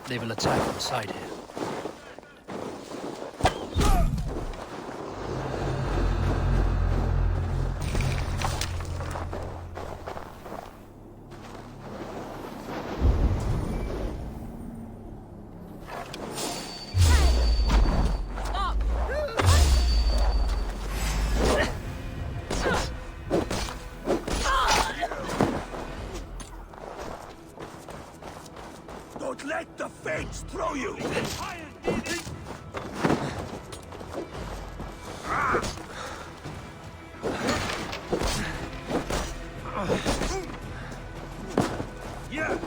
They will attack from side here. Don't let the fates throw you! Yeah!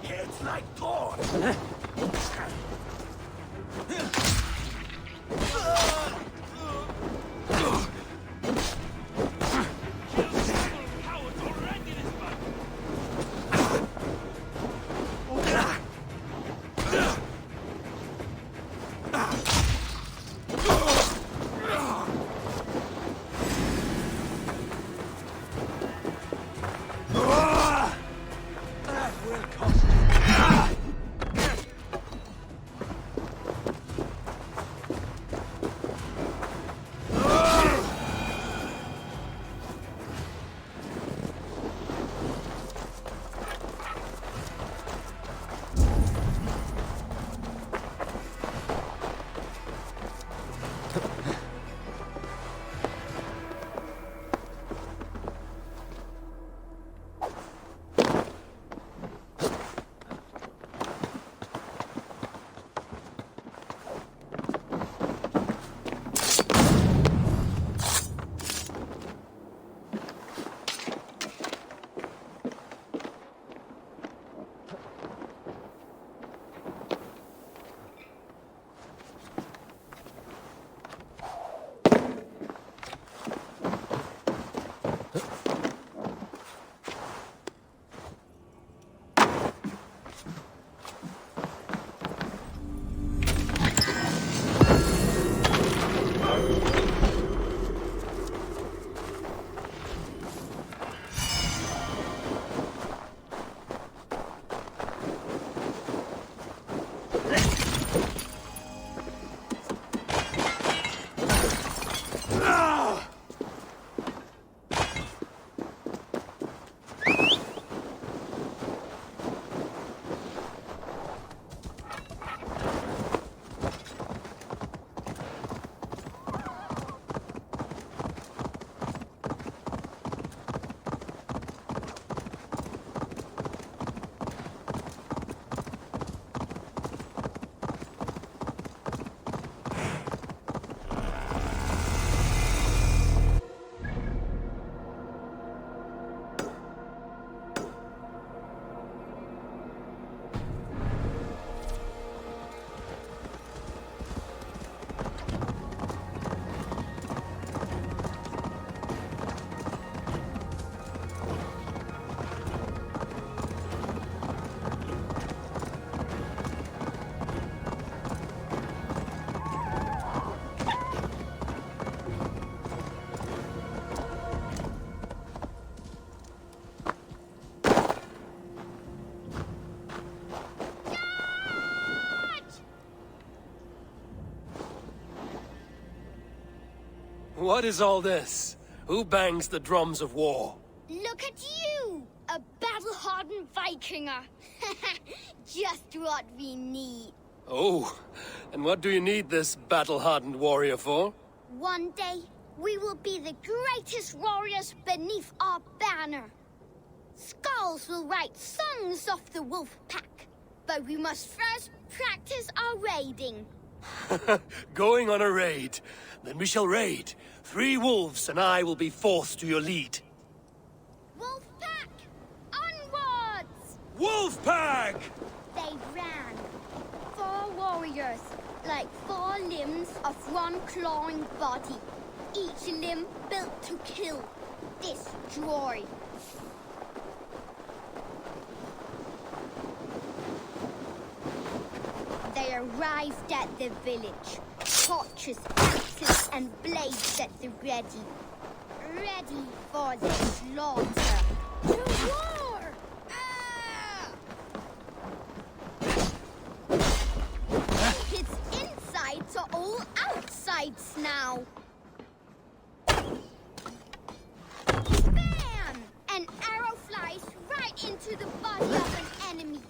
It's like thorns! What is all this? Who bangs the drums of war? Look at you! A battle-hardened Vikinger! Just what we need. Oh, and what do you need this battle-hardened warrior for? One day, we will be the greatest warriors beneath our banner. Skulls will write songs of the wolf pack, but we must first practice our raiding. Going on a raid. Then we shall raid. 3 wolves and I will be forced to your lead. Wolf pack! Onwards! Wolf pack! They ran. 4 warriors, like 4 limbs of one clawing body. Each limb built to kill, destroy. They arrived at the village. Torches, axes, and blades at the ready. Ready for the slaughter. To war! into the body of an enemy.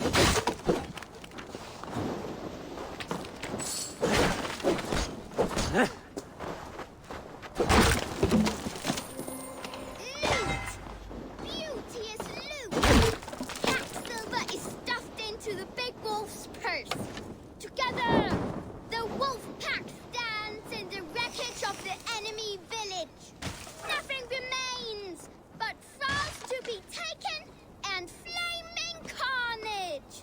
Beauteous loot! That silver is stuffed into the big wolf's purse. Together, the wolf pack stands in the wreckage of the enemy village. Nothing remains but thralls to be taken and flaming carnage.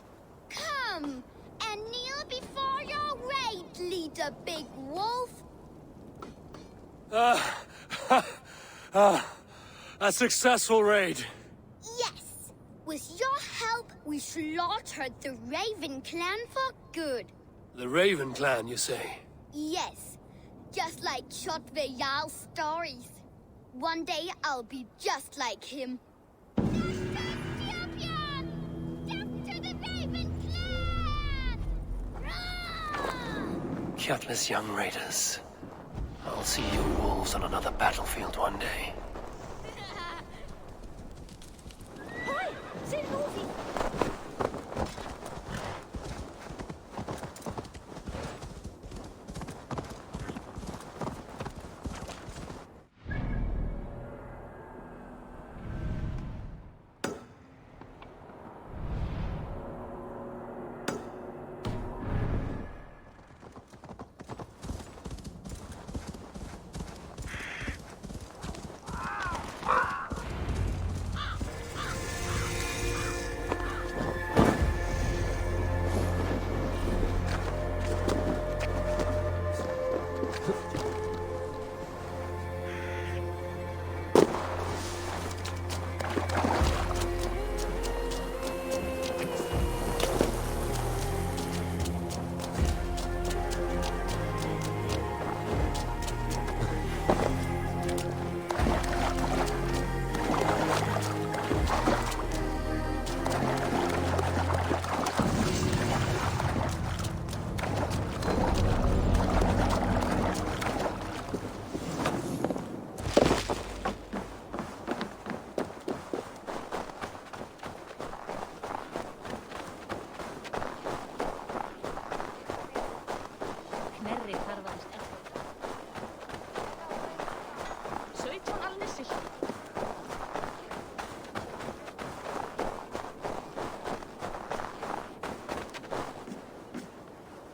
Come and kneel before your raid leader, Big Wolf. A successful raid. Yes. With your help, we slaughtered the Raven clan for good. The Raven clan, you say? Yes. Just like Shotvejal's stories. One day I'll be just like him. Champion! Death to the Raven clan! Rah! Gutless young raiders. I'll see you wolves on another battlefield one day. Hoi! Ser movie!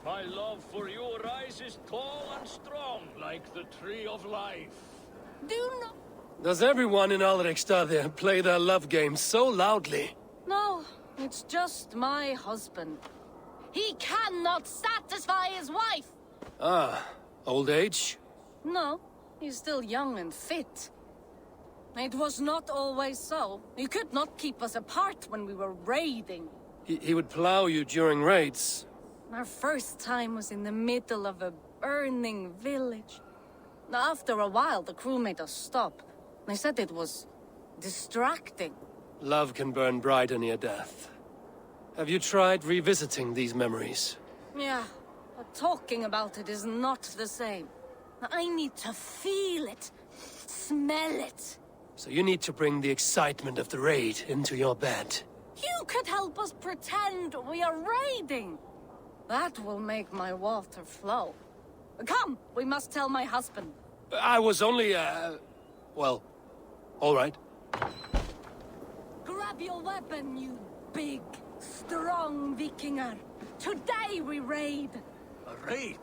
My love for you rises tall and strong like the tree of life. Do not... Does everyone in Alrekstad there play their love game so loudly? No, it's just my husband. He cannot satisfy his wife! Ah, old age? No, he's still young and fit. It was not always so. He could not keep us apart when we were raiding. He would plow you during raids. Our first time was in the middle of a burning village. After a while, the crew made us stop. They said it was distracting. Love can burn brighter near death. Have you tried revisiting these memories? Yeah, but talking about it is not the same. I need to feel it, smell it. So you need to bring the excitement of the raid into your bed. You could help us pretend we are raiding. That will make my water flow. Come, we must tell my husband. I was only, well, all right. Grab your weapon, you big, strong Vikinger. Today we raid. A raid?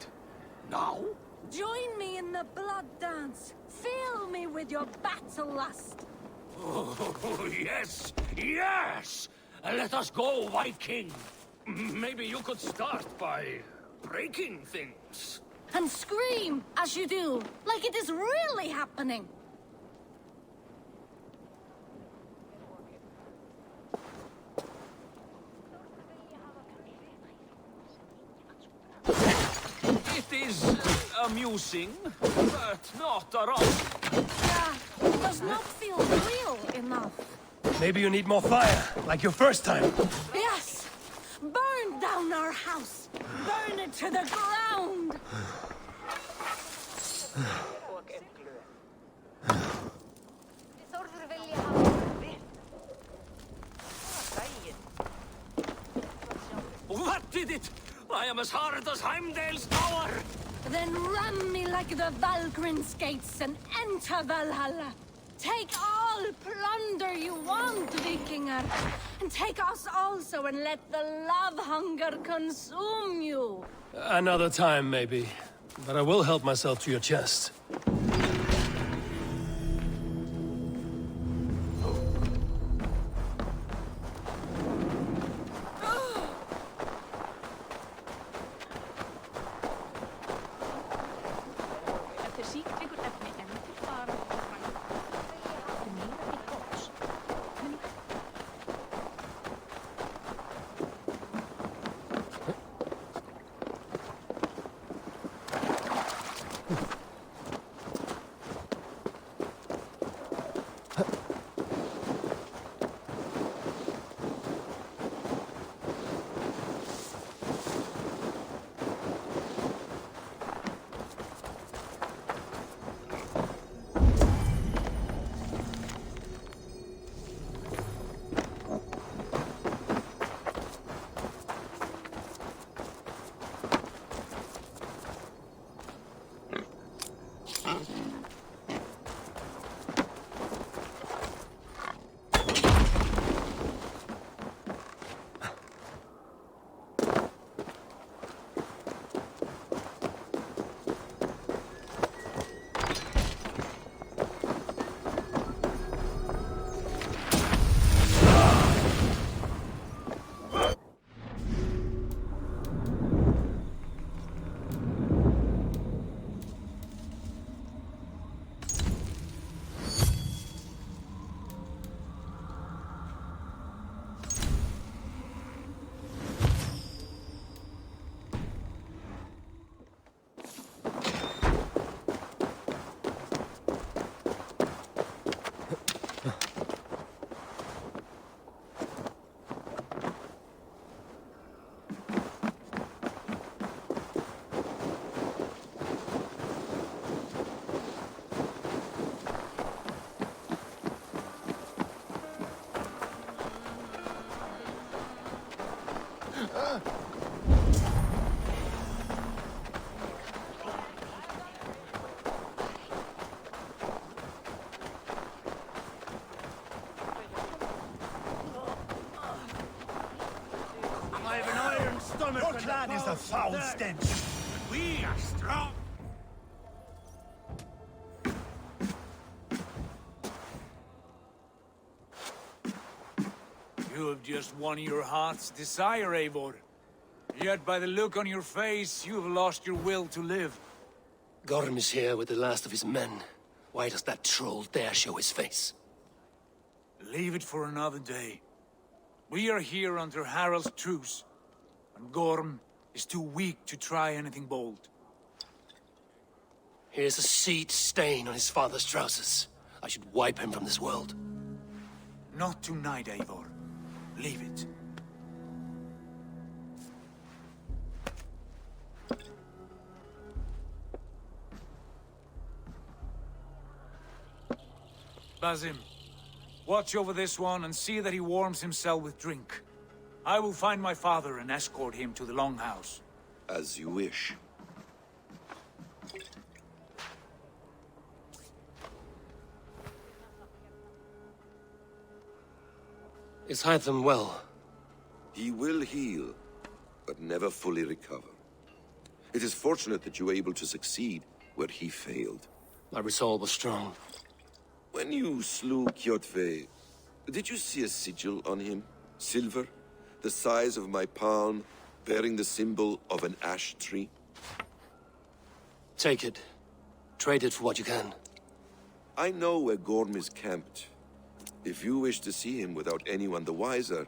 Now? Join me in the blood dance. Fill me with your battle lust. Oh, yes! Yes! Let us go, White King. Maybe you could start by breaking things. And scream as you do, like it is really happening. It is amusing, but not erotic. Yeah, it does not feel real enough. Maybe you need more fire, like your first time. Yes! Burn down our house! Burn it to the ground! did it! I am as hard as Heimdall's tower! Then ram me like the Valkyrie's gates and enter Valhalla. Take all plunder you want, Vikingar. And take us also and let the love hunger consume you. Another time, maybe. But I will help myself to your chest. Your clan is a foul stench. We are strong! You have just won your heart's desire, Eivor. Yet by the look on your face, you have lost your will to live. Gorm is here with the last of his men. Why does that troll dare show his face? Leave it for another day. We are here under Harald's truce, and Gorm is too weak to try anything bold. Here's a seed stain on his father's trousers. I should wipe him from this world. Not tonight, Eivor. Leave it. Basim, watch over this one and see that he warms himself with drink. I will find my father and escort him to the Longhouse. As you wish. Is Hytham well? He will heal, but never fully recover. It is fortunate that you were able to succeed where he failed. My resolve was strong. When you slew Kjotve, did you see a sigil on him? Silver? The size of my palm, bearing the symbol of an ash tree? Take it. Trade it for what you can. I know where Gorm is camped. If you wish to see him without anyone the wiser,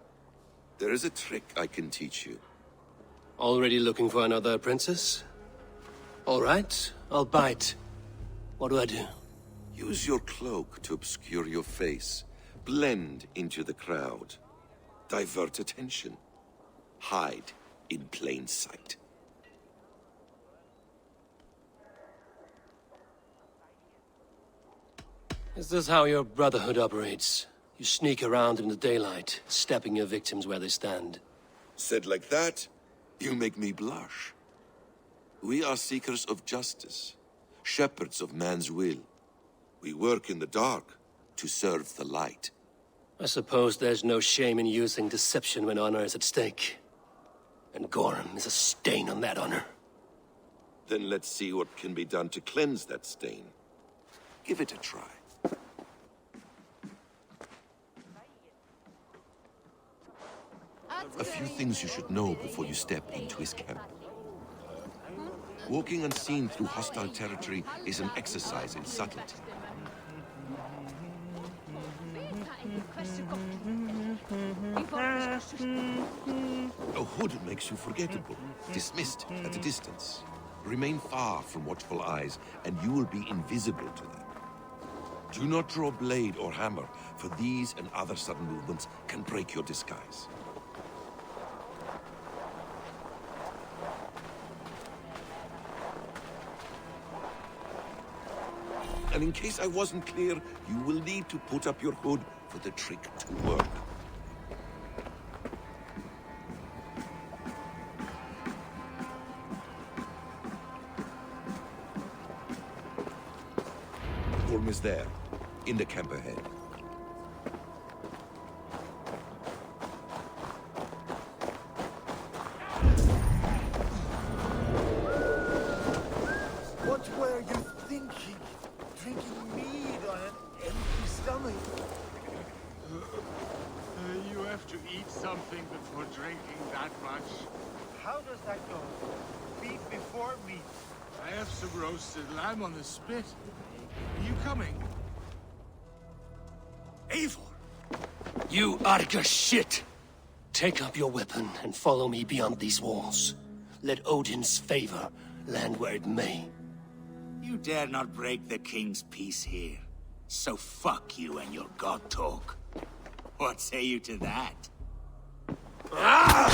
there is a trick I can teach you. Already looking for another princess? All right, I'll bite. What do I do? Use your cloak to obscure your face. Blend into the crowd. Divert attention. Hide in plain sight. Is this how your Brotherhood operates? You sneak around in the daylight, stepping your victims where they stand. Said like that, You make me blush. We are seekers of justice, shepherds of man's will. We work in the dark to serve the light. I suppose there's no shame in using deception when honor is at stake. And Gorham is a stain on that honor. Then let's see what can be done to cleanse that stain. Give it a try. A few things you should know before you step into his camp. Walking unseen through hostile territory is an exercise in subtlety. A hood makes you forgettable, dismissed at a distance. Remain far from watchful eyes, and you will be invisible to them. Do not draw blade or hammer, for these and other sudden movements can break your disguise. And in case I wasn't clear, you will need to put up your hood for the trick to work. Gorm is there, in the camp ahead. What were you thinking? Drinking mead on an empty stomach? You have to eat something before drinking that much. How does that go? Beef before meat. I have some roasted lamb on the spit. Are you coming? Eivor! You Arga shit! Take up your weapon and follow me beyond these walls. Let Odin's favor land where it may. You dare not break the king's peace here. So fuck you and your god talk. What say you to that? Ah!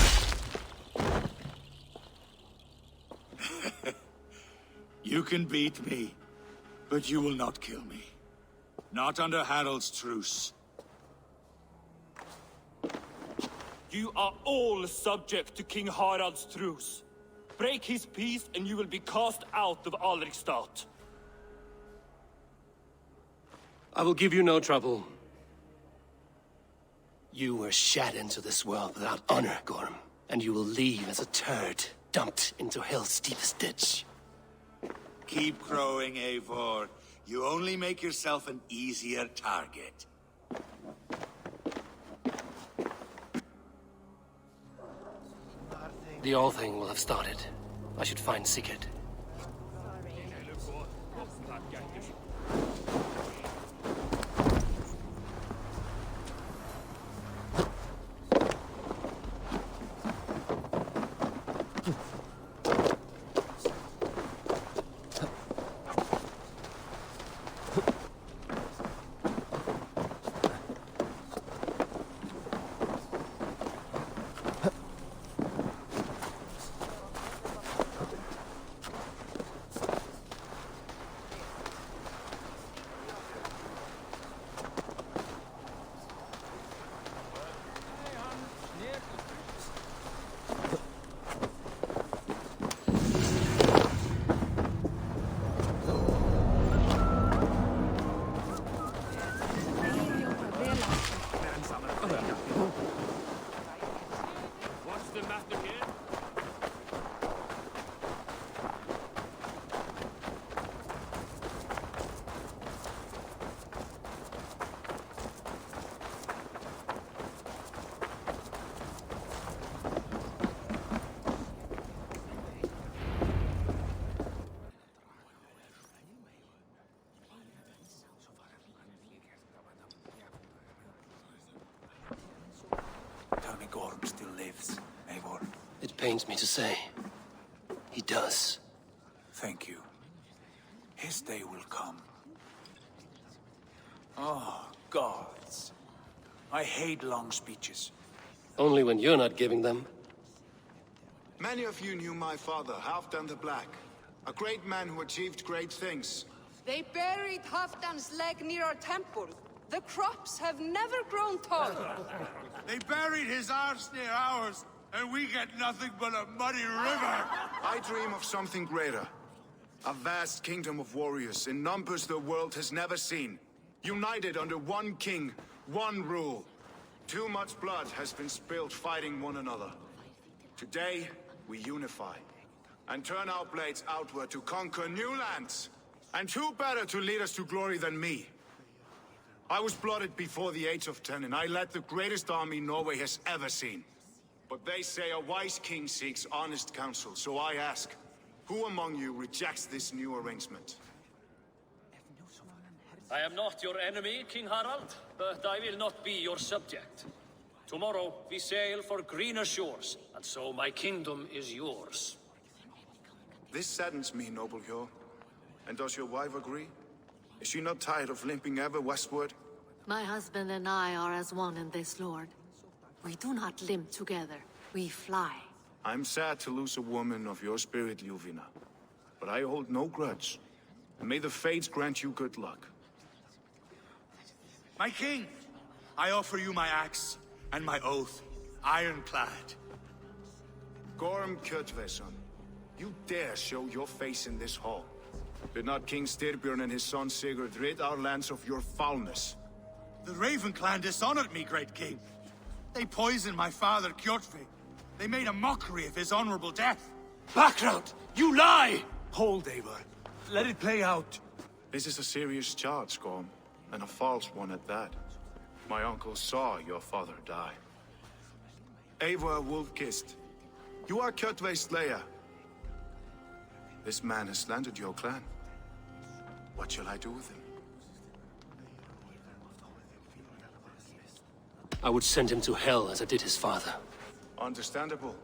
You can beat me, but you will not kill me. Not under Harald's truce. You are all subject to King Harald's truce. Break his peace and you will be cast out of Alrekstad. I will give you no trouble. You were shat into this world without honor, Gorm, and you will leave as a turd dumped into hell's deepest ditch. Keep crowing, Eivor. You only make yourself an easier target. The All Thing will have started. I should find Sigurd. What's the matter here? Tell me Gorm still lives, Eivor. It pains me to say. He does. Thank you. His day will come. Oh, gods. I hate long speeches. Only when you're not giving them. Many of you knew my father, Halfdan the Black. A great man who achieved great things. They buried Halfdan's leg near our temple. The crops have never grown taller. They buried his arse near ours, and we get nothing but a muddy river. I dream of something greater. A vast kingdom of warriors in numbers the world has never seen. United under one king, one rule. Too much blood has been spilled fighting one another. Today, we unify. And turn our blades outward to conquer new lands. And who better to lead us to glory than me? I was blooded before the age of 10, and I led the greatest army Norway has ever seen. But they say a wise king seeks honest counsel, so I ask, who among you rejects this new arrangement? I am not your enemy, King Harald, but I will not be your subject. Tomorrow we sail for greener shores, and so my kingdom is yours. This saddens me, noble Hjor. And does your wife agree? Is she not tired of limping ever westward? My husband and I are as one in this, Lord. We do not limp together. We fly. I'm sad to lose a woman of your spirit, Ljuvina. But I hold no grudge. And may the fates grant you good luck. My king, I offer you my axe and my oath, ironclad. Gorm Kjotveson, you dare show your face in this hall. Did not King Styrbjörn and his son Sigurd rid our lands of your foulness? The Raven clan dishonored me, great king. They poisoned my father, Kjotve. They made a mockery of his honorable death. Background! You lie! Hold, Eivor. Let it play out. This is a serious charge, Gorm, and a false one at that. My uncle saw your father die. Eivor Wolf-Kissed, you are Kjotve's slayer. This man has slandered your clan. What shall I do with him? I would send him to hell as I did his father. Understandable.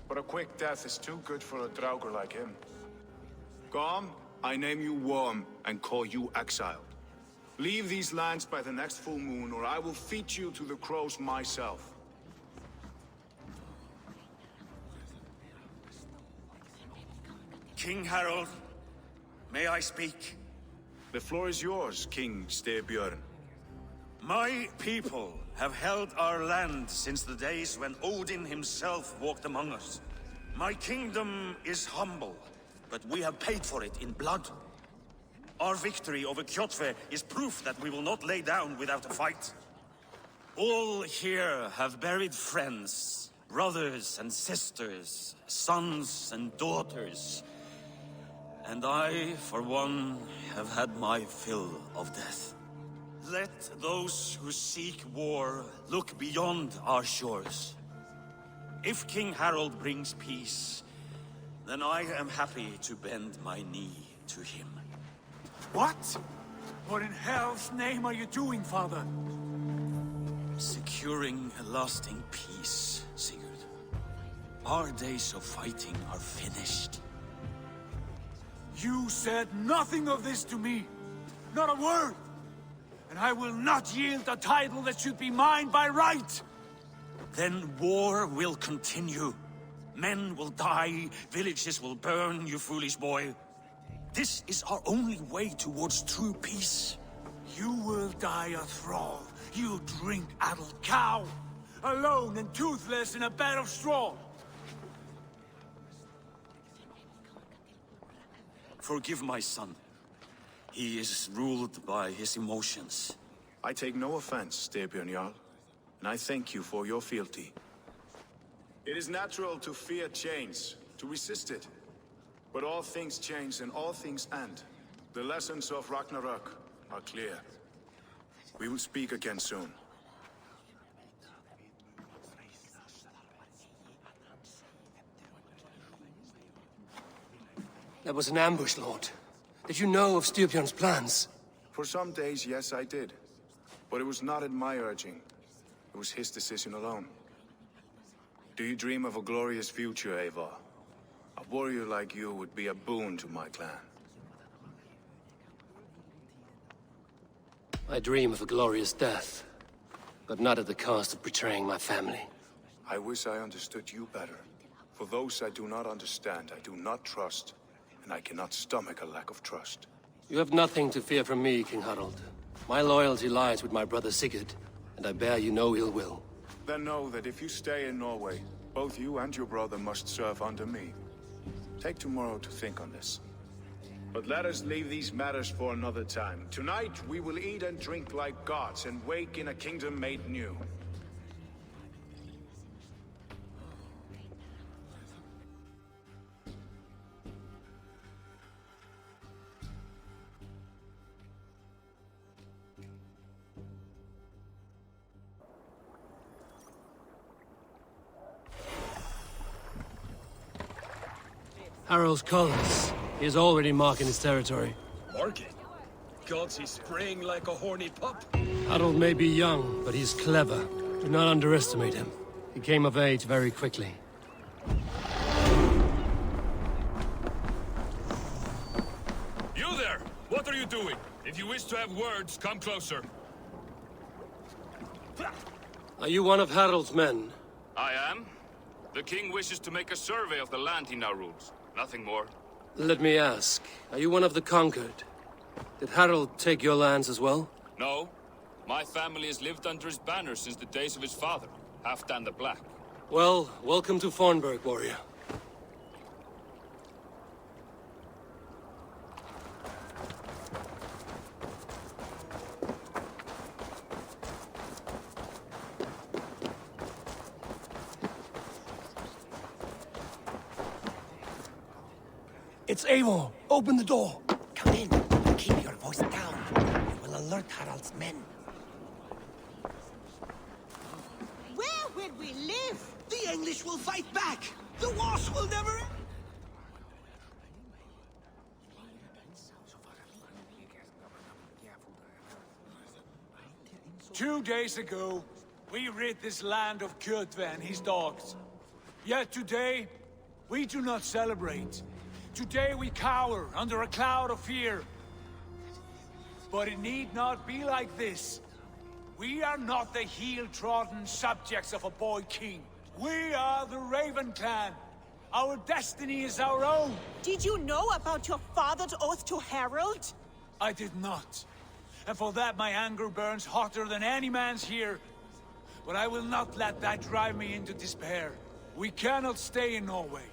But a quick death is too good for a Draugr like him. Gorm, I name you Worm and call you exiled. Leave these lands by the next full moon, or I will feed you to the crows myself. King Harald, may I speak? The floor is yours, King Styrbjörn. My people have held our land since the days when Odin himself walked among us. My kingdom is humble, but we have paid for it in blood. Our victory over Kjotve is proof that we will not lay down without a fight. All here have buried friends, brothers and sisters, sons and daughters. And I, for one, have had my fill of death. Let those who seek war look beyond our shores. If King Harald brings peace, then I am happy to bend my knee to him. What? What in hell's name are you doing, father? Securing a lasting peace, Sigurd. Our days of fighting are finished. You said nothing of this to me. Not a word. And I will not yield a title that should be mine by right. Then war will continue. Men will die, villages will burn, you foolish boy. This is our only way towards true peace. You will die a thrall. You drink-addled cow. Alone and toothless in a bed of straw. Forgive my son. He is ruled by his emotions. I take no offense, Styrbjörn Jarl, and I thank you for your fealty. It is natural to fear change, to resist it. But all things change and all things end. The lessons of Ragnarok are clear. We will speak again soon. That was an ambush, Lord. Did you know of Styrbjörn's plans? For some days, yes, I did. But it was not at my urging. It was his decision alone. Do you dream of a glorious future, Eivor? A warrior like you would be a boon to my clan. I dream of a glorious death, but not at the cost of betraying my family. I wish I understood you better. For those I do not understand, I do not trust, and I cannot stomach a lack of trust. You have nothing to fear from me, King Harald. My loyalty lies with my brother Sigurd, and I bear you no ill will. Then know that if you stay in Norway, both you and your brother must serve under me. Take tomorrow to think on this. But let us leave these matters for another time. Tonight, we will eat and drink like gods and wake in a kingdom made new. Harald's colors. He is already marking his territory. Marking? Gods, he's spraying like a horny pup. Harald may be young, but he's clever. Do not underestimate him. He came of age very quickly. You there! What are you doing? If you wish to have words, come closer. Are you one of Harald's men? I am. The king wishes to make a survey of the land he now rules. Nothing more. Let me ask, are you one of the conquered? Did Harald take your lands as well? No. My family has lived under his banner since the days of his father, Halfdan the Black. Well, welcome to Fornburg, warrior. It's Eivor. Open the door. Come in. Keep your voice down. We will alert Harald's men. Where will we live? The English will fight back. The wars will never end. 2 days ago, we rid this land of Kjotve and his dogs. Yet today, we do not celebrate. Today we cower under a cloud of fear. But it need not be like this. We are not the heel-trodden subjects of a boy king. We are the Raven clan. Our destiny is our own. Did you know about your father's oath to Harald? I did not. And for that my anger burns hotter than any man's here. But I will not let that drive me into despair. We cannot stay in Norway.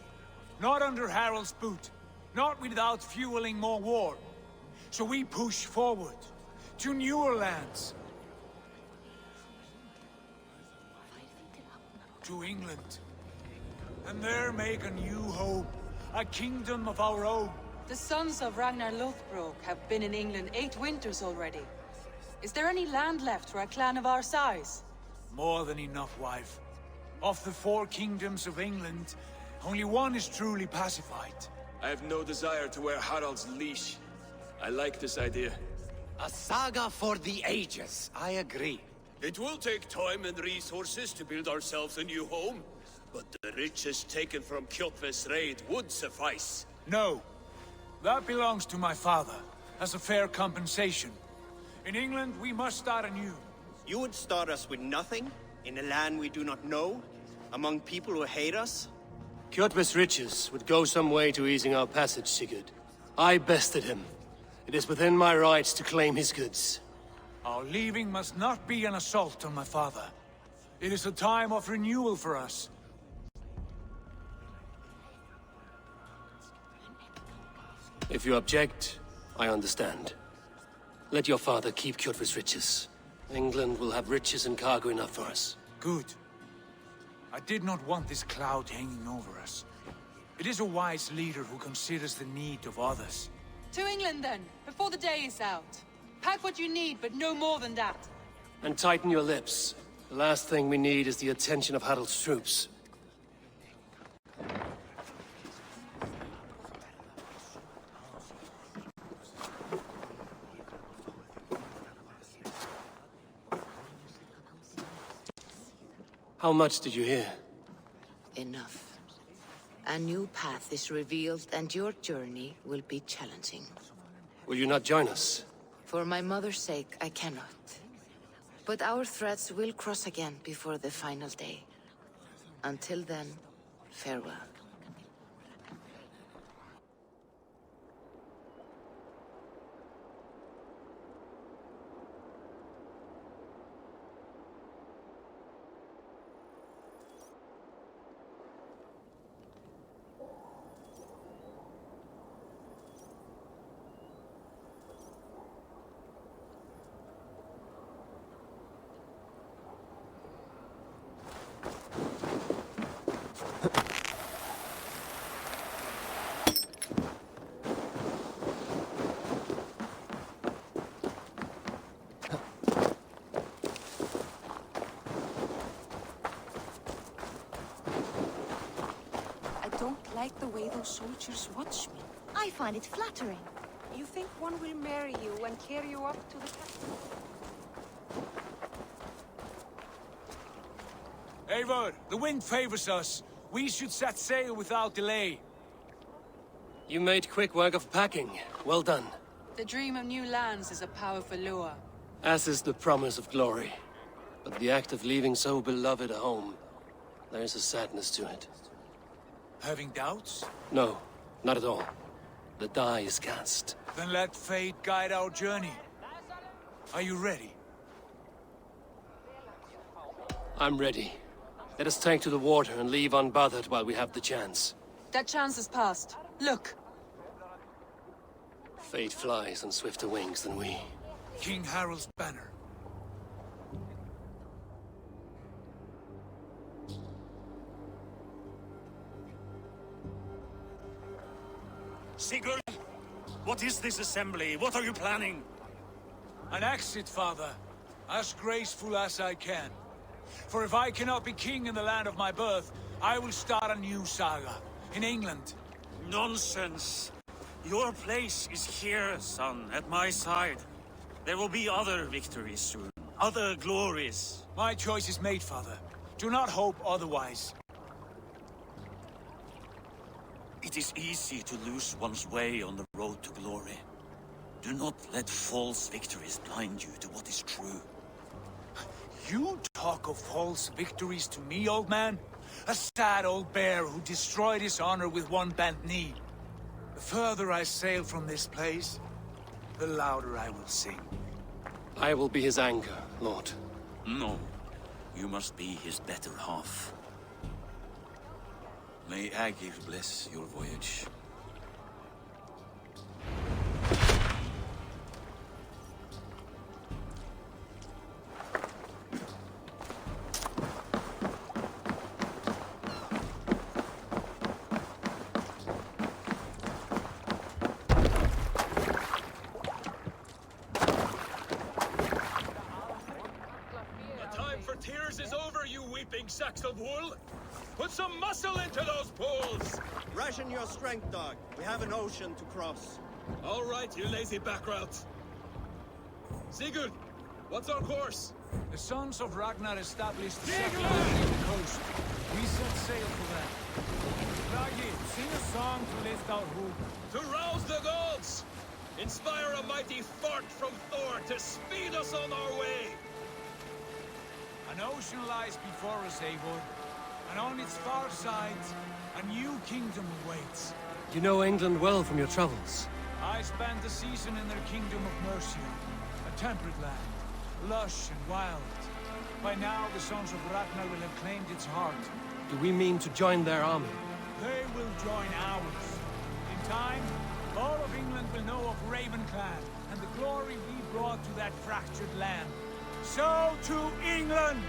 Not under Harald's boot. Not without fueling more war. So we push forward. To newer lands. To England. And there make a new home. A kingdom of our own. The sons of Ragnar Lothbrok have been in England 8 winters already. Is there any land left for a clan of our size? More than enough, wife. Of the 4 kingdoms of England, only one is truly pacified. I have no desire to wear Harald's leash. I like this idea. A saga for the ages, I agree. It will take time and resources to build ourselves a new home, but the riches taken from Kjotve's raid would suffice. No. That belongs to my father, as a fair compensation. In England, we must start anew. You would start us with nothing, in a land we do not know, among people who hate us? Kjotve's riches would go some way to easing our passage, Sigurd. I bested him. It is within my rights to claim his goods. Our leaving must not be an assault on my father. It is a time of renewal for us. If you object, I understand. Let your father keep Kjotve's riches. England will have riches and cargo enough for us. Good. I did not want this cloud hanging over us. It is a wise leader who considers the need of others. To England then, before the day is out. Pack what you need, but no more than that. And tighten your lips. The last thing we need is the attention of Harald's troops. How much did you hear? Enough. A new path is revealed, and your journey will be challenging. Will you not join us? For my mother's sake, I cannot. But our threads will cross again before the final day. Until then, farewell. don't like the way those soldiers watch me. I find it flattering. You think one will marry you and carry you up to the castle? Eivor, the wind favors us. We should set sail without delay. You made quick work of packing. Well done. The dream of new lands is a powerful lure. As is the promise of glory. But the act of leaving so beloved a home, there's a sadness to it. Having doubts? No, not at all. The die is cast. Then let fate guide our journey. Are you ready? I'm ready. Let us take to the water and leave unbothered while we have the chance. That chance is past. Look! Fate flies on swifter wings than we. King Harald's banner. Sigurd! What is this assembly? What are you planning? An exit, father. As graceful as I can. For if I cannot be king in the land of my birth, I will start a new saga. In England. Nonsense! Your place is here, son, at my side. There will be other victories soon. Other glories. My choice is made, father. Do not hope otherwise. It is easy to lose one's way on the road to glory. Do not let false victories blind you to what is true. You talk of false victories to me, old man? A sad old bear who destroyed his honor with one bent knee. The further I sail from this place, the louder I will sing. I will be his anchor, Lord. No. You must be his better half. May Agir bless your voyage. Sacks of wool? Put some muscle into those poles! Ration your strength, dog. We have an ocean to cross. All right, you lazy backrout. Sigurd, what's our course? The sons of Ragnar established settlement on the coast. We set sail for them. Ragi, sing a song to lift our hoop. To rouse the gods! Inspire a mighty fart from Thor to speed us on our way! An ocean lies before us, Eivor, and on its far side, a new kingdom awaits. You know England well from your travels. I spent a season in their kingdom of Mercia, a temperate land, lush and wild. By now, the sons of Ragnar will have claimed its heart. Do we mean to join their army? They will join ours. In time, all of England will know of Ravenclan and the glory we brought to that fractured land. So to England!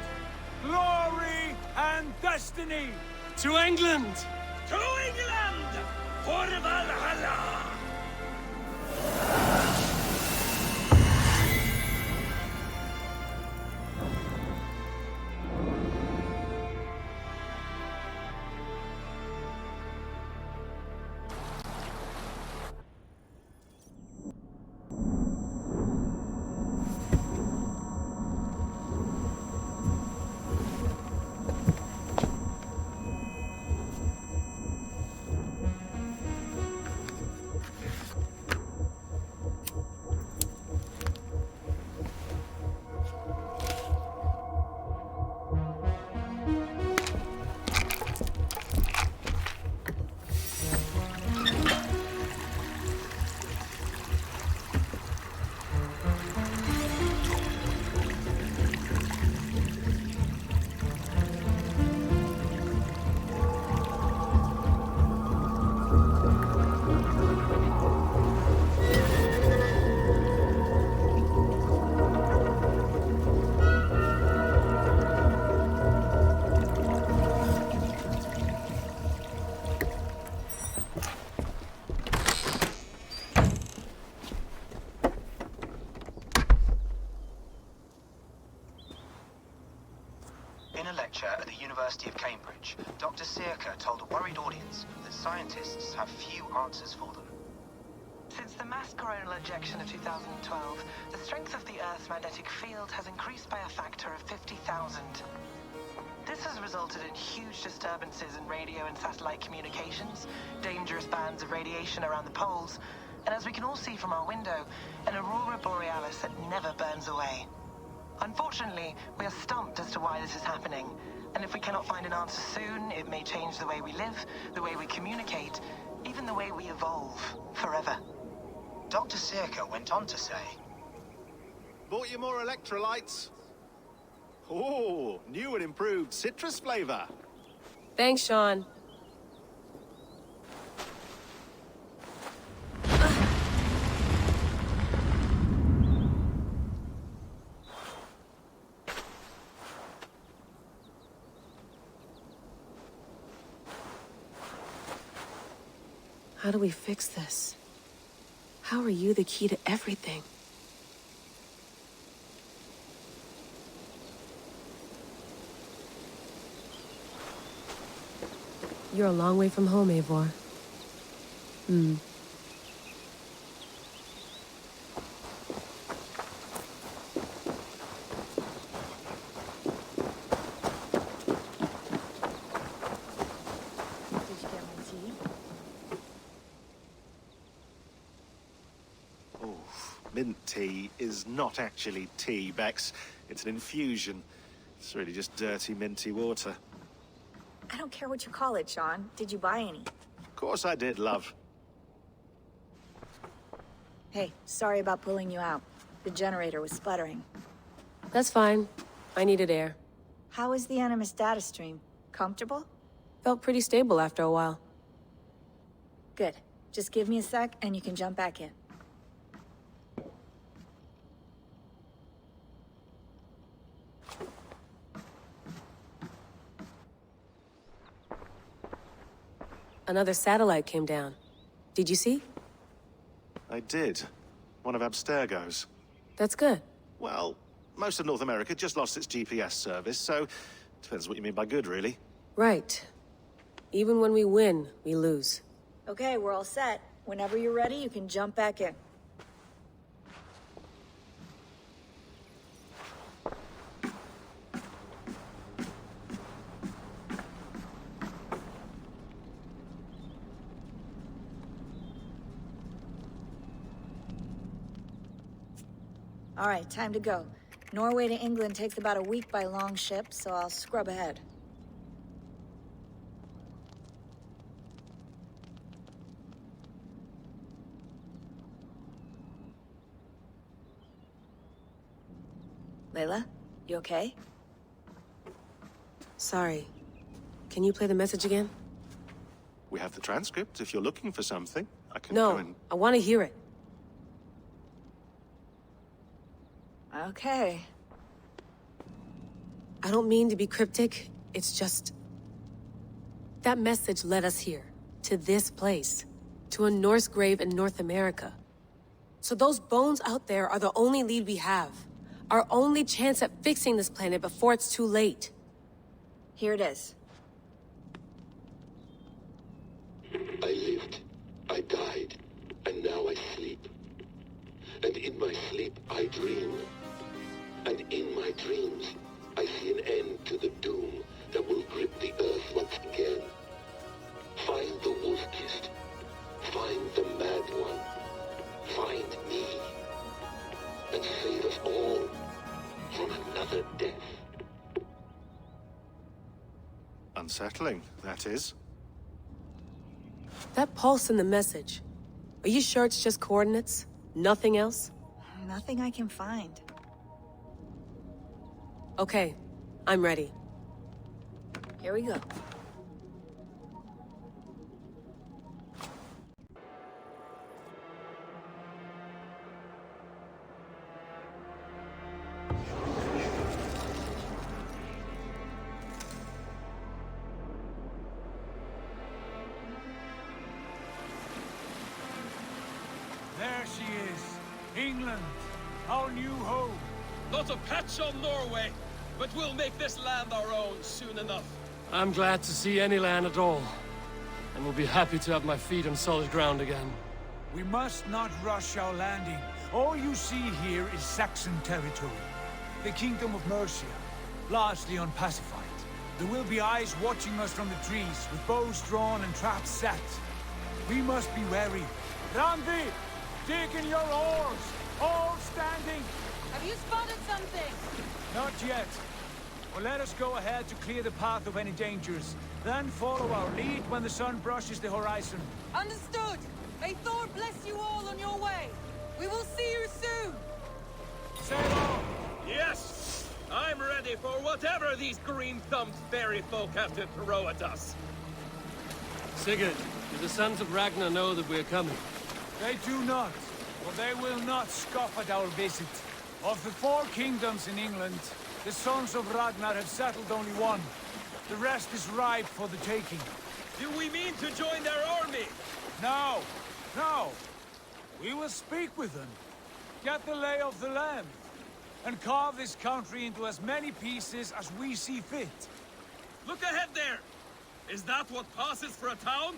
Glory and destiny! To England! To England! For Valhalla! In a lecture at the University of Cambridge, message, Dr. Circa told a worried audience that scientists have few answers for them. Since the mass coronal ejection of 2012, the strength of the Earth's magnetic field has increased by a factor of 50,000. This has resulted in huge disturbances in radio and satellite communications, dangerous bands of radiation around the poles, and as we can all see from our window, an aurora borealis that never burns away. Unfortunately, we are stumped as to why this is happening, and if we cannot find an answer soon, it may change the way we live, the way we communicate, even the way we evolve, forever. Dr. Circa went on to say, Bought you more electrolytes? Oh, new and improved citrus flavor. Thanks, Sean. How do we fix this? How are you the key to everything? You're a long way from home, Eivor. Mint tea is not actually tea, Bex. It's an infusion. It's really just dirty, minty water. I don't care what you call it, Sean. Did you buy any? Of course I did, love. Hey, sorry about pulling you out. The generator was sputtering. That's fine. I needed air. How is the Animus data stream? Comfortable? Felt pretty stable after a while. Good. Just give me a sec and you can jump back in. Another satellite came down. Did you see? I did. One of Abstergo's. That's good. Well, most of North America just lost its GPS service, so depends what you mean by good, really. Right. Even when we win, we lose. Okay, we're all set. Whenever you're ready, you can jump back in. All right, time to go. Norway to England takes about a week by long ship, so I'll scrub ahead. Layla, you okay? Sorry. Can you play the message again? We have the transcript. If you're looking for something, I can No, go and... I want to hear it. Okay. I don't mean to be cryptic. It's just... that message led us here. To this place. To a Norse grave in North America. So those bones out there are the only lead we have. Our only chance at fixing this planet before it's too late. Here it is. I lived, I died, and now I sleep. And in my sleep I dream. And in my dreams, I see an end to the doom that will grip the earth once again. Find the wolf-kissed. Find the mad one. Find me. And save us all from another death. Unsettling, that is. That pulse in the message. Are you sure it's just coordinates? Nothing else? Nothing I can find. Okay, I'm ready. Here we go. There she is. England, our new home. Not a patch on Norway, but we'll make this land our own soon enough. I'm glad to see any land at all, and will be happy to have my feet on solid ground again. We must not rush our landing. All you see here is Saxon territory. The Kingdom of Mercia, largely unpacified. There will be eyes watching us from the trees, with bows drawn and traps set. We must be wary. Randy, dig in your oars! All standing! Have you spotted something? Not yet. Well, let us go ahead to clear the path of any dangers. Then follow our lead when the sun brushes the horizon. Understood! May Thor bless you all on your way! We will see you soon! Sail on! Yes! I'm ready for whatever these green-thumbed fairy folk have to throw at us. Sigurd, do the sons of Ragnar know that we're coming? They do not, for they will not scoff at our visit. Of the 4 kingdoms in England, the sons of Ragnar have settled only one. The rest is ripe for the taking. Do we mean to join their army? No! No! We will speak with them, get the lay of the land, and carve this country into as many pieces as we see fit. Look ahead there! Is that what passes for a town?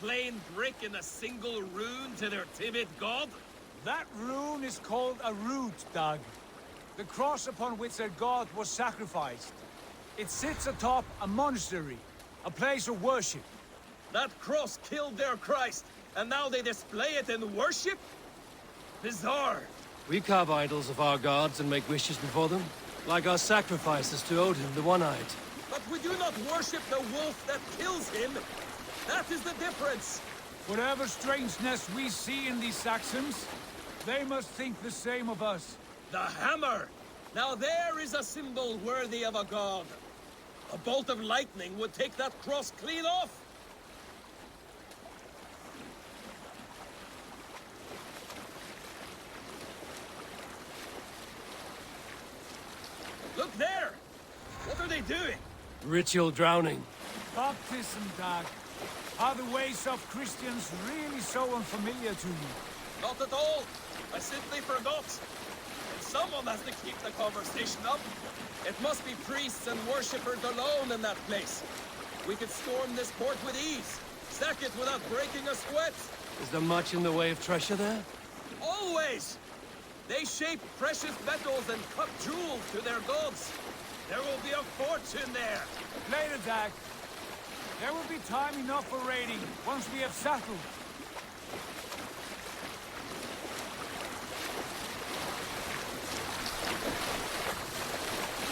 Plain brick in a single rune to their timid god? That rune is called a root, Dag. The cross upon which their god was sacrificed. It sits atop a monastery, a place of worship. That cross killed their Christ, and now they display it in worship? Bizarre. We carve idols of our gods and make wishes before them, like our sacrifices to Odin, the One-Eyed. But we do not worship the wolf that kills him. That is the difference. Whatever strangeness we see in these Saxons, they must think the same of us. The hammer! Now there is a symbol worthy of a god. A bolt of lightning would take that cross clean off. Look there! What are they doing? Ritual drowning. Baptism, Dag. Are the ways of Christians really so unfamiliar to you? Not at all. I simply forgot. And someone has to keep the conversation up. It must be priests and worshippers alone in that place. We could storm this port with ease. Sack it without breaking a sweat. Is there much in the way of treasure there? Always! They shape precious metals and cut jewels to their gods. There will be a fortune there. Later, Dag. There will be time enough for raiding, once we have settled.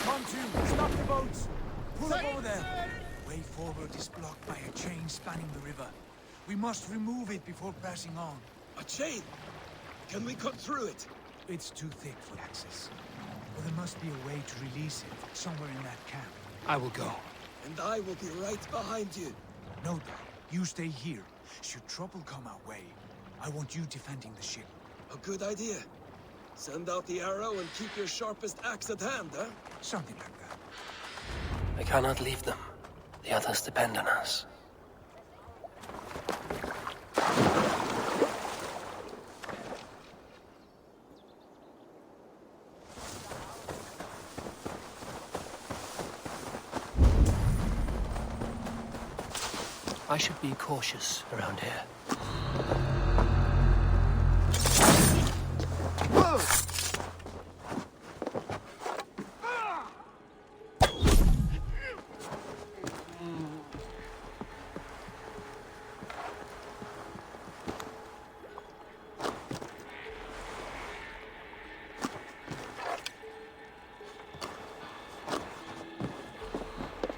Come to, stop the boats. Pull up over there. Way forward is blocked by a chain spanning the river. We must remove it before pressing on. A chain? Can we cut through it? It's too thick for access. But there must be a way to release it, somewhere in that camp. I will go. And I will be right behind you. No, Doc. You stay here. Should trouble come our way, I want you defending the ship. A good idea. Send out the arrow and keep your sharpest axe at hand, huh? Something like that. I cannot leave them. The others depend on us. I should be cautious around here. Whoa!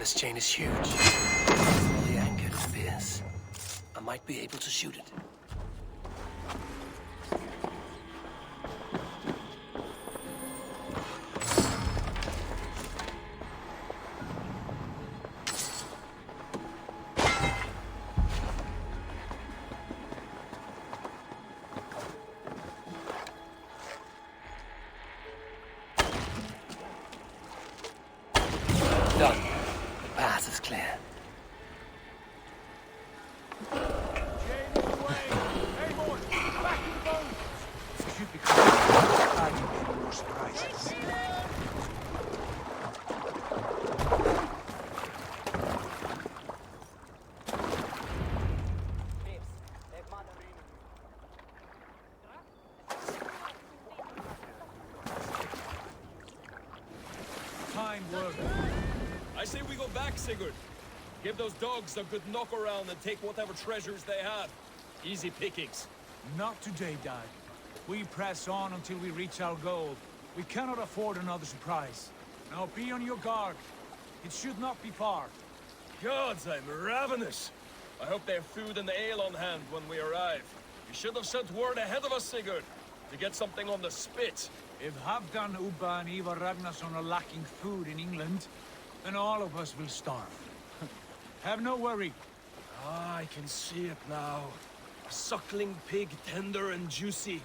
This chain is huge. I might be able to shoot it. Done. The path is clear. say we go back, Sigurd. Give those dogs a good knock around and take whatever treasures they have. Easy pickings. Not today, Dag. We press on until we reach our goal. We cannot afford another surprise. Now be on your guard. It should not be far. Gods, I'm ravenous. I hope they have food and ale on hand when we arrive. You should have sent word ahead of us, Sigurd, to get something on the spit. If Halfdan, Ubba and Ivar Ragnarsson are lacking food in England, then all of us will starve. Have no worry. Ah, I can see it now. A suckling pig, tender and juicy,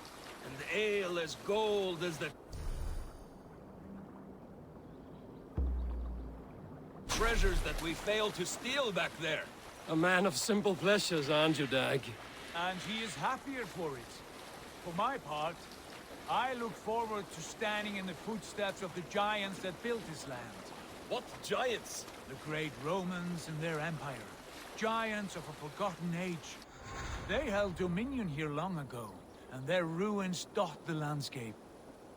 and ale as gold as the treasures that we failed to steal back there. A man of simple pleasures, aren't you, Dag? And he is happier for it. For my part, I look forward to standing in the footsteps of the giants that built this land. What giants? The great Romans and their empire. Giants of a forgotten age. They held dominion here long ago, and their ruins dot the landscape.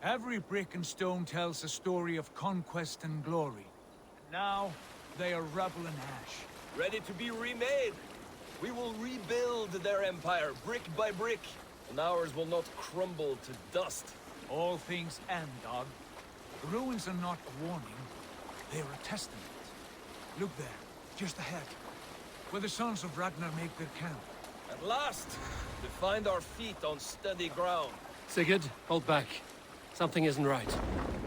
Every brick and stone tells a story of conquest and glory. Now, they are rubble and ash. Ready to be remade. We will rebuild their empire, brick by brick, and ours will not crumble to dust. All things end, Dog. The ruins are not a warning. They are a testament. Look there, just ahead, where the sons of Ragnar make their camp. At last, to find our feet on steady ground. Sigurd, hold back. Something isn't right.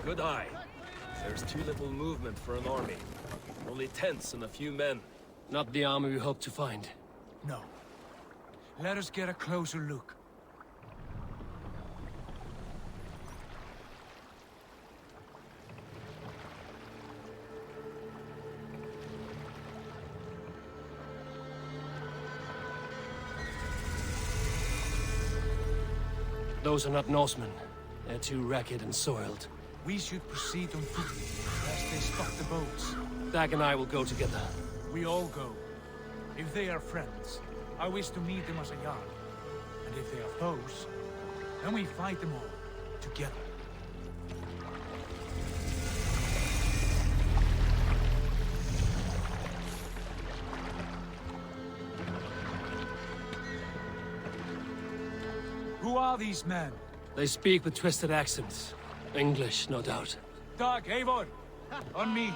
Good eye. There's too little movement for an army. Only tents and a few men. Not the army we hope to find. No. Let us get a closer look. Those are not Norsemen. They're too ragged and soiled. We should proceed on foot, lest they stop the boats. Dag and I will go together. We all go. If they are friends, I wish to meet them as a yard. And if they are foes, then we fight them all, together. Who are these men? They speak with twisted accents. English, no doubt. Dag, Eivor! On me!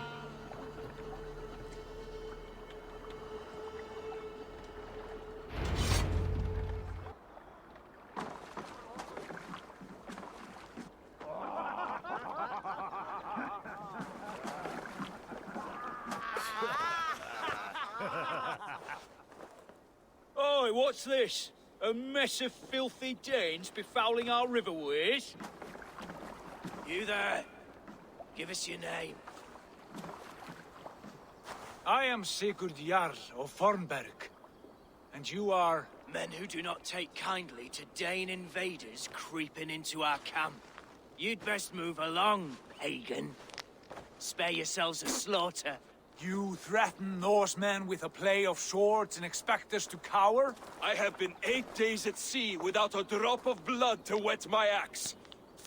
Oi, what's this? A mess of filthy Danes befouling our riverways? You there? Give us your name. I am Sigurd Jarl of Fornberg. And you are? Men who do not take kindly to Dane invaders creeping into our camp. You'd best move along, pagan. Spare yourselves a slaughter. You threaten Norsemen with a play of swords and expect us to cower? I have been 8 days at sea without a drop of blood to wet my axe.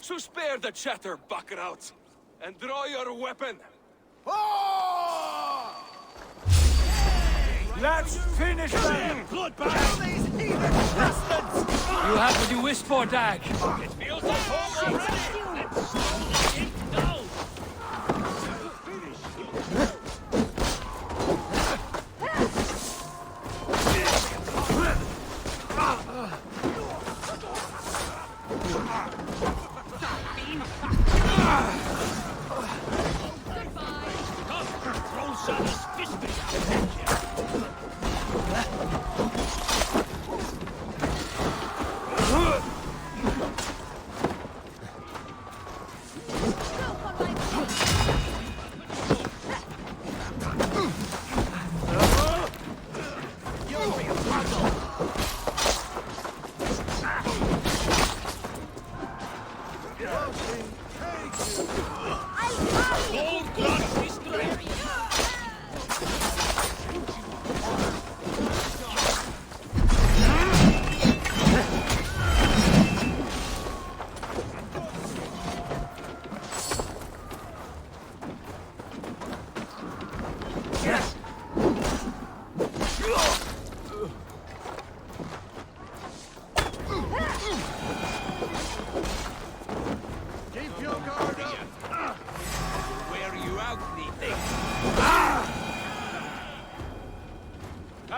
So spare the chatter, Buckerout, and draw your weapon. Let's finish them! Bloodbath! You have what you wished for, Dag. It feels like home already! Let's slow it down!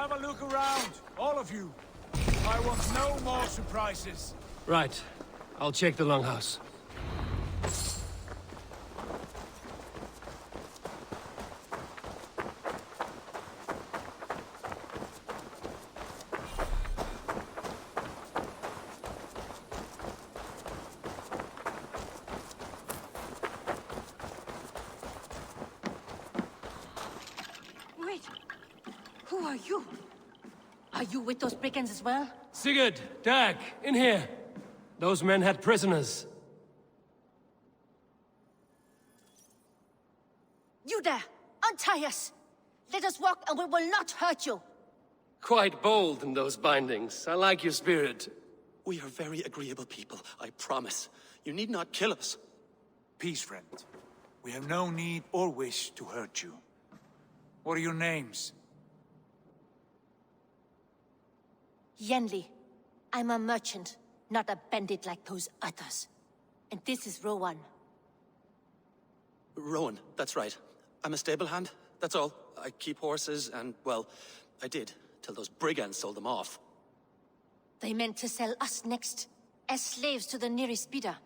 have a look around, all of you. I want no more surprises. Right. I'll check the longhouse. Wait. Who are you? Are you with those brigands as well? Sigurd, Dag, in here. Those men had prisoners. You there! Untie us! Let us walk and we will not hurt you! Quite bold in those bindings. I like your spirit. We are very agreeable people, I promise. You need not kill us. Peace, friend. We have no need or wish to hurt you. What are your names? Yenli. I'm a merchant, not a bandit like those others. And this is Rowan. Rowan, that's right. I'm a stable hand, that's all. I keep horses and, well, I did, till those brigands sold them off. They meant to sell us next, as slaves to the nearest bidder.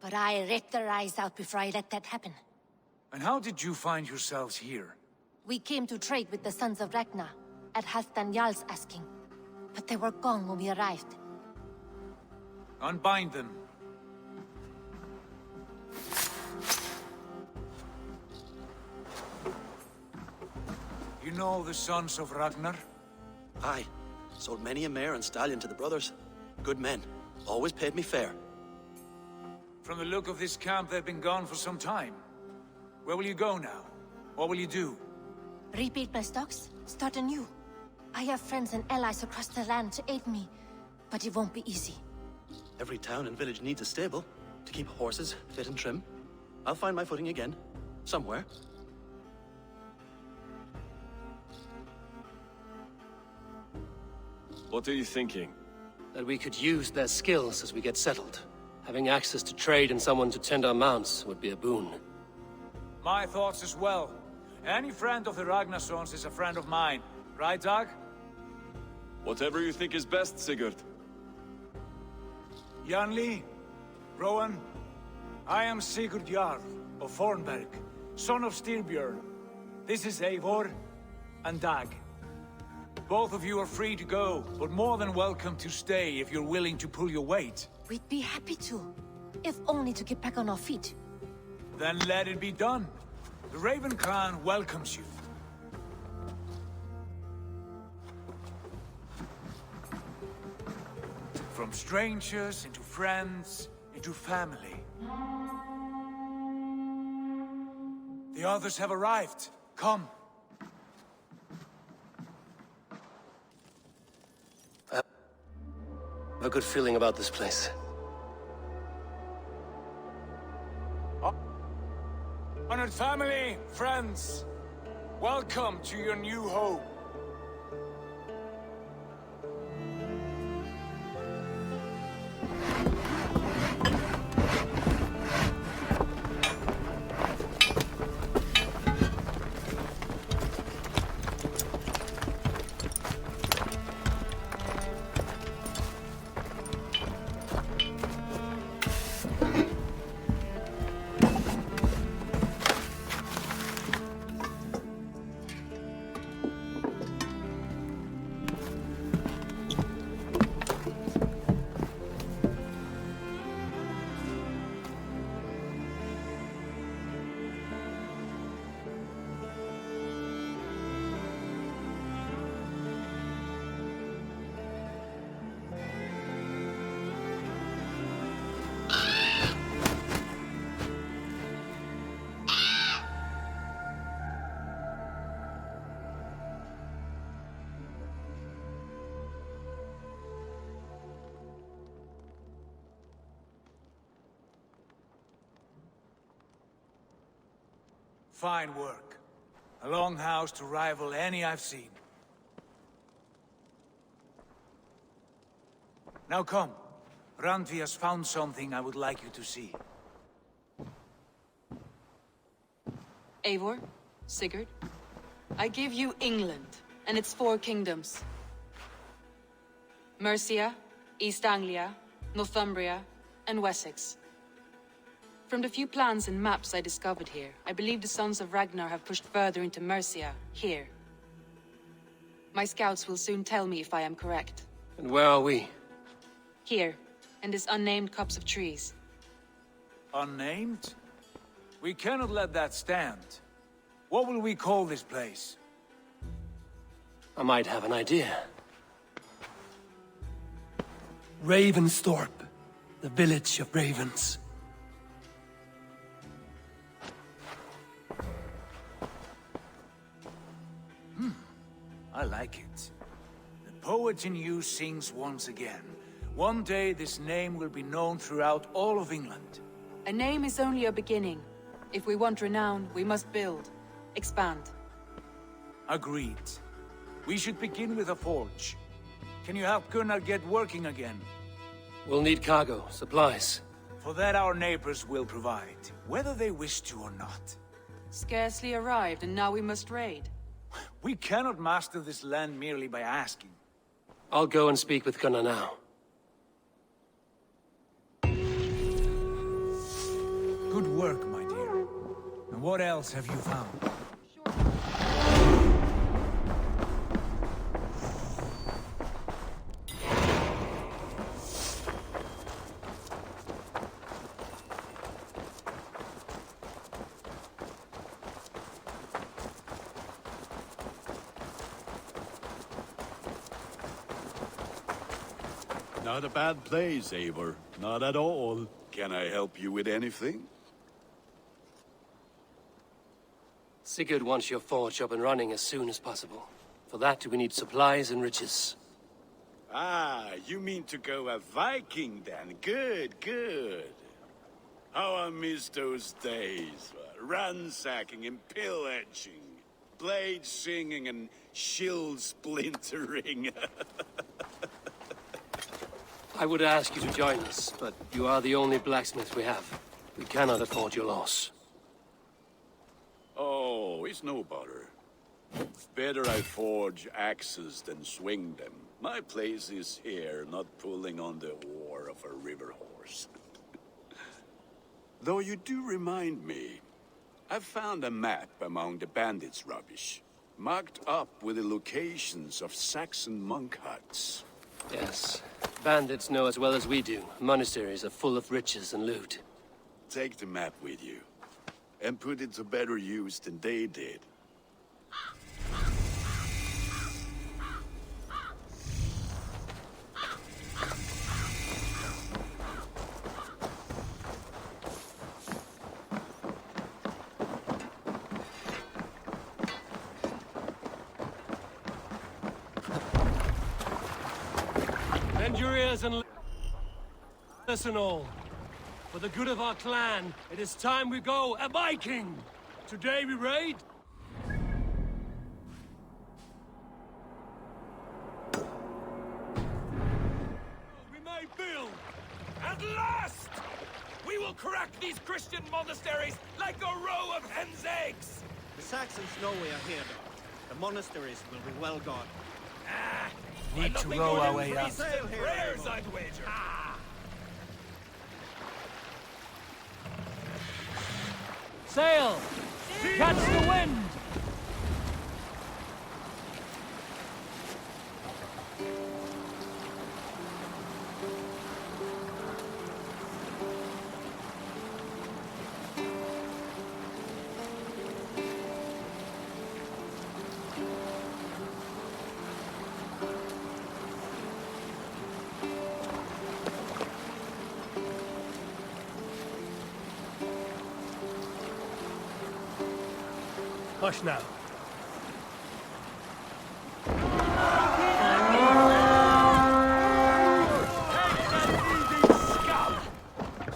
But I ripped their eyes out before I let that happen. And how did you find yourselves here? We came to trade with the Sons of Ragnar, at Halfdan Jarl's asking. But they were gone when we arrived. Unbind them. You know the Sons of Ragnar? Aye. Sold many a mare and stallion to the brothers. Good men. Always paid me fair. From the look of this camp, they've been gone for some time. Where will you go now? What will you do? Rebuild my stocks, start anew. I have friends and allies across the land to aid me, but it won't be easy. Every town and village needs a stable to keep horses fit and trim. I'll find my footing again. Somewhere. What are you thinking? That we could use their skills as we get settled. Having access to trade and someone to tend our mounts would be a boon. My thoughts as well. Any friend of the Ragnarsons is a friend of mine. Right, Dag? Whatever you think is best, Sigurd. Janli, Rowan, I am Sigurd Jarl of Fornberg, son of Styrbjörn. This is Eivor and Dag. Both of you are free to go, but more than welcome to stay if you're willing to pull your weight. We'd be happy to, if only to get back on our feet. Then let it be done. The Raven clan welcomes you. From strangers into friends, into family. The others have arrived. Come. A good feeling about this place. Honored family, friends, welcome to your new home. Fine work. A longhouse to rival any I've seen. Now come. Randvi has found something I would like you to see. Eivor, Sigurd, I give you England and its 4 kingdoms. Mercia, East Anglia, Northumbria, and Wessex. From the few plans and maps I discovered here, I believe the Sons of Ragnar have pushed further into Mercia, here. My scouts will soon tell me if I am correct. And where are we? Here, in this unnamed copse of trees. Unnamed? We cannot let that stand. What will we call this place? I might have an idea. Ravensthorpe, the village of ravens. I like it. The poet in you sings once again. One day this name will be known throughout all of England. A name is only a beginning. If we want renown, we must build, expand. Agreed. We should begin with a forge. Can you help Gunnar get working again? We'll need cargo, supplies. For that our neighbors will provide, whether they wish to or not. Scarcely arrived, and now we must raid. We cannot master this land merely by asking. I'll go and speak with Gunnar now. Good work, my dear. And what else have you found? Not a bad place, Eivor. Not at all. Can I help you with anything? Sigurd wants your forge up and running as soon as possible. For that, we need supplies and riches. Ah, you mean to go a Viking then? Good, good. How I miss those days. Ransacking and pillaging. Blade singing and shield splintering. I would ask you to join us, but you are the only blacksmith we have. We cannot afford your loss. Oh, it's no bother. Better I forge axes than swing them. My place is here, not pulling on the oar of a river horse. Though you do remind me, I found a map among the bandits' rubbish, marked up with the locations of Saxon monk huts. Yes. Bandits know as well as we do. Monasteries are full of riches and loot. Take the map with you, and put it to better use than they did. Bend your ears and listen all. For the good of our clan, it is time we go a Viking! Today we raid... We may build! At last! We will crack these Christian monasteries like a row of hen's eggs! The Saxons know we are here, though. The monasteries will be well guarded. Need to row our way up. Prayers, I'd wager. Sail! Catch the wind! Hush now.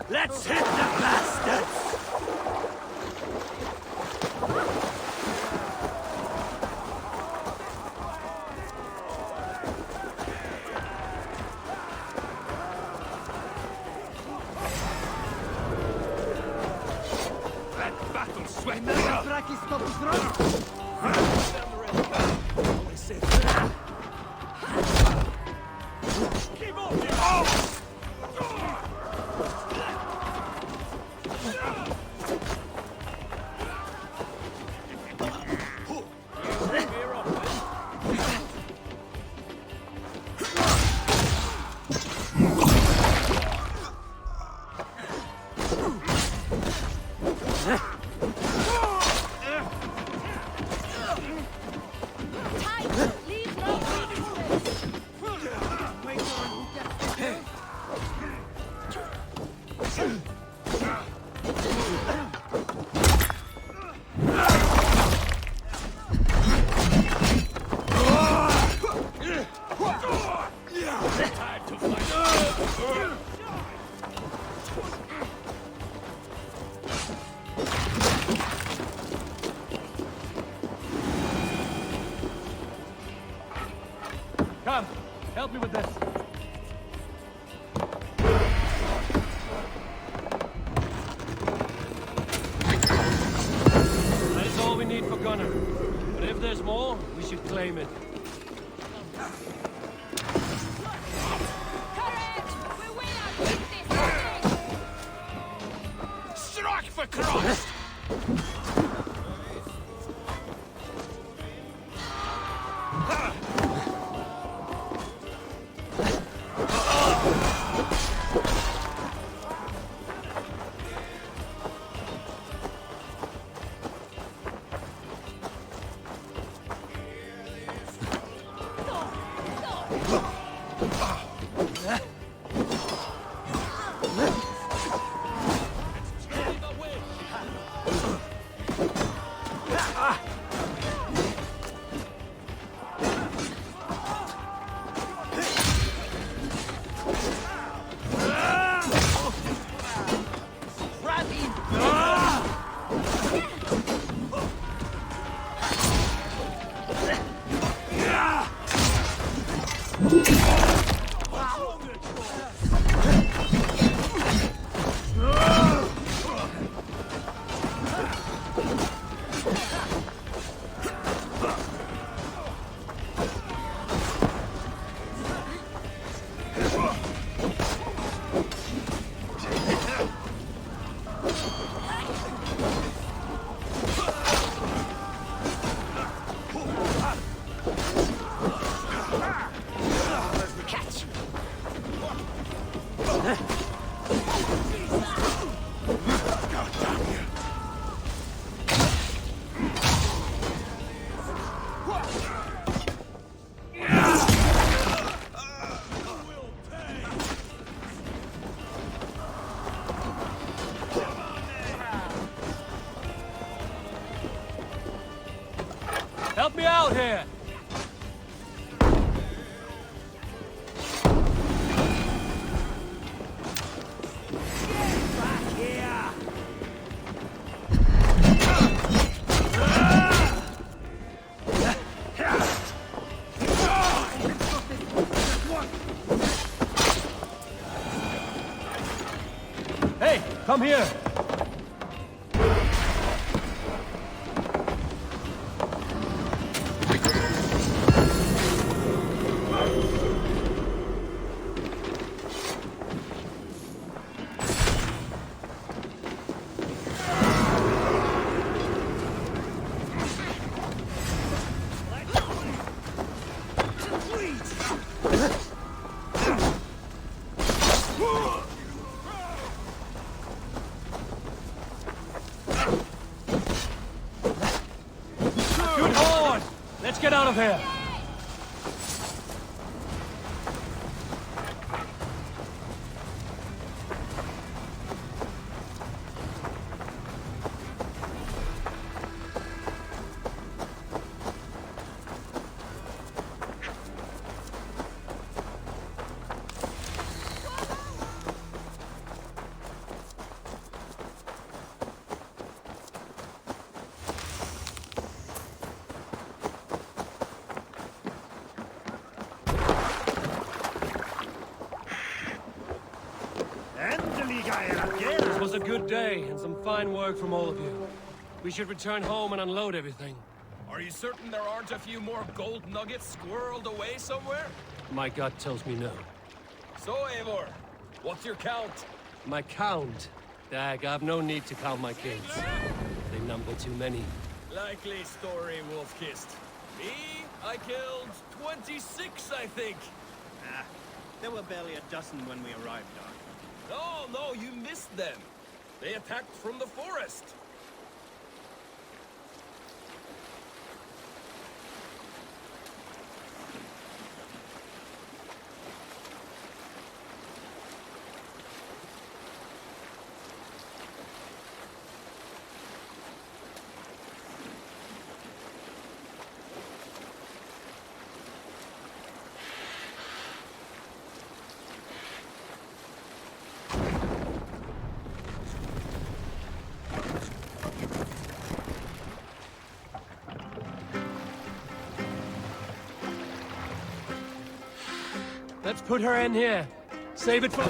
Let's hit the bastards! That battle sweat! Only safe Come, help me with this. That is all we need for Gunner. But if there's more, we should claim it. Strike for Christ! Help me out here! Hey, come here! Good horn! Let's get out of here! This was a good day, and some fine work from all of you. We should return home and unload everything. Are you certain there aren't a few more gold nuggets squirreled away somewhere? My gut tells me no. So, Eivor, what's your count? My count? Dag, I've no need to count my kids. They number too many. Likely story, Wolf-Kissed. Me, I killed 26, I think. Ah, there were barely a dozen when we arrived, Doc. No, you missed them. They attacked from the forest. Let's put her in here. Save it for...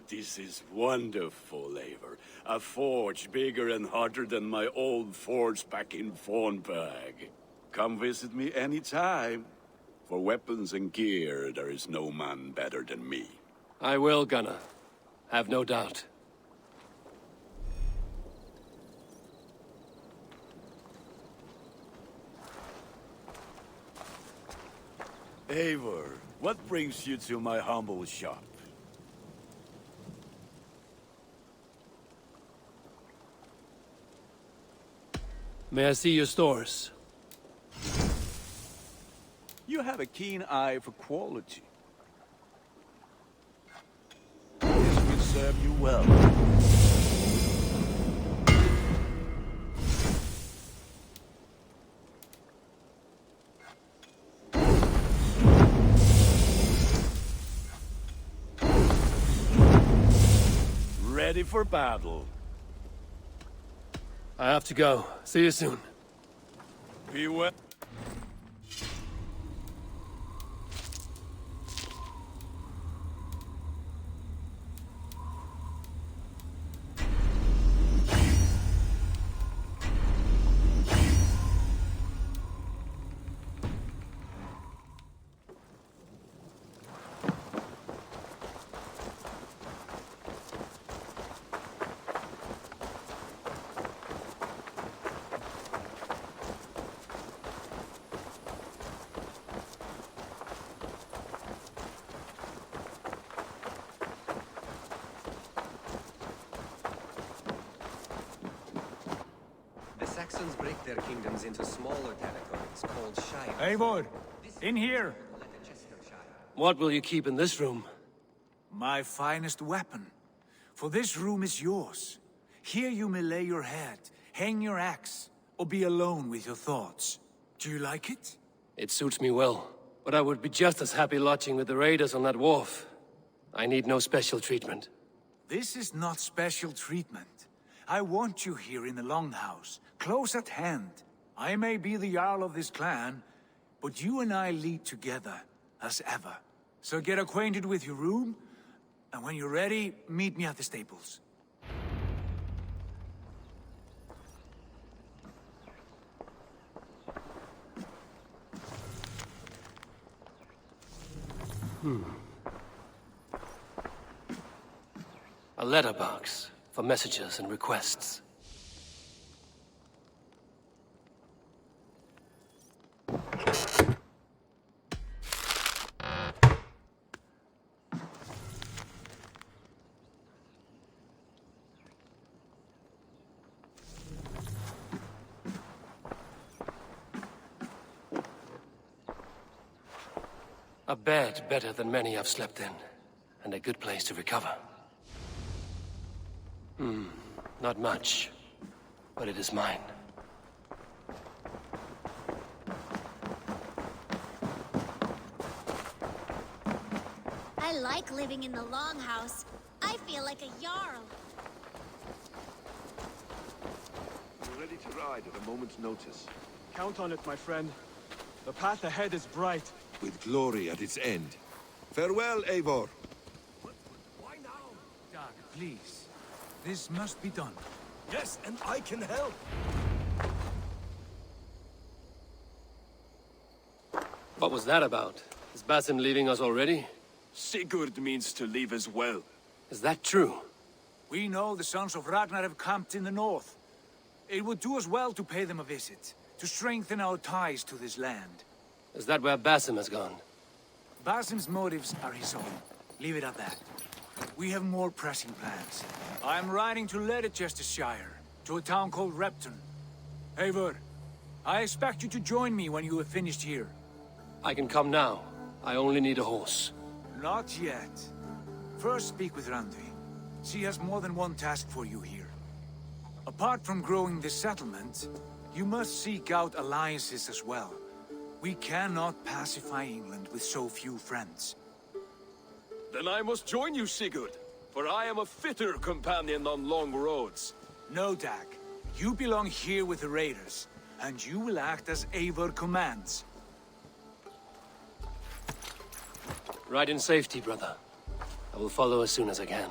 This is wonderful, Eivor. A forge bigger and hotter than my old forge back in Fornburg. Come visit me anytime. For weapons and gear, there is no man better than me. I will, Gunnar. Have no doubt. Eivor, what brings you to my humble shop? May I see your stores? You have a keen eye for quality. This will serve you well. Ready for battle. I have to go. See you soon. Be well. Saxons break their kingdoms into smaller territories called shires. Eivor, in here! What will you keep in this room? My finest weapon. For this room is yours. Here you may lay your head, hang your axe, or be alone with your thoughts. Do you like it? It suits me well, but I would be just as happy lodging with the raiders on that wharf. I need no special treatment. This is not special treatment. I want you here in the Longhouse, close at hand. I may be the Jarl of this clan, but you and I lead together, as ever. So get acquainted with your room, and when you're ready, meet me at the stables. A letterbox for messages and requests. A bed better than many I've slept in, and a good place to recover. Not much, but it is mine. I like living in the Longhouse. I feel like a Jarl. We're ready to ride at a moment's notice. Count on it, my friend. The path ahead is bright. With glory at its end. Farewell, Eivor. Why now? Dag, please. This must be done. Yes, and I can help. What was that about? Is Basim leaving us already? Sigurd means to leave as well. Is that true? We know the sons of Ragnar have camped in the north. It would do us well to pay them a visit, to strengthen our ties to this land. Is that where Basim has gone? Basim's motives are his own. Leave it at that. We have more pressing plans. I'm riding to Leicestershire, to a town called Repton. Eivor, I expect you to join me when you have finished here. I can come now. I only need a horse. Not yet. First speak with Randvi. She has more than one task for you here. Apart from growing this settlement, you must seek out alliances as well. We cannot pacify England with so few friends. Then I must join you, Sigurd, for I am a fitter companion on long roads. No, Dag. You belong here with the raiders, and you will act as Eivor commands. Ride in safety, brother. I will follow as soon as I can.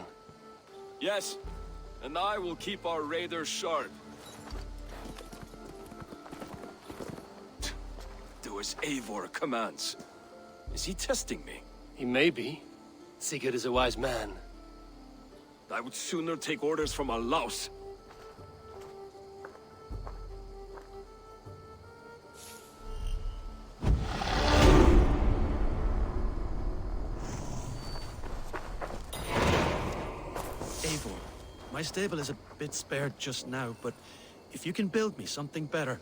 Yes, and I will keep our raiders sharp. Do as Eivor commands. Is he testing me? He may be. Sigurd is a wise man. I would sooner take orders from a louse. Eivor, my stable is a bit spared just now, but if you can build me something better,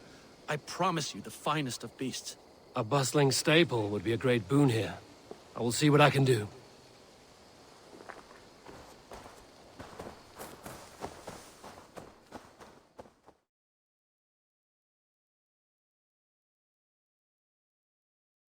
I promise you the finest of beasts. A bustling stable would be a great boon here. I will see what I can do.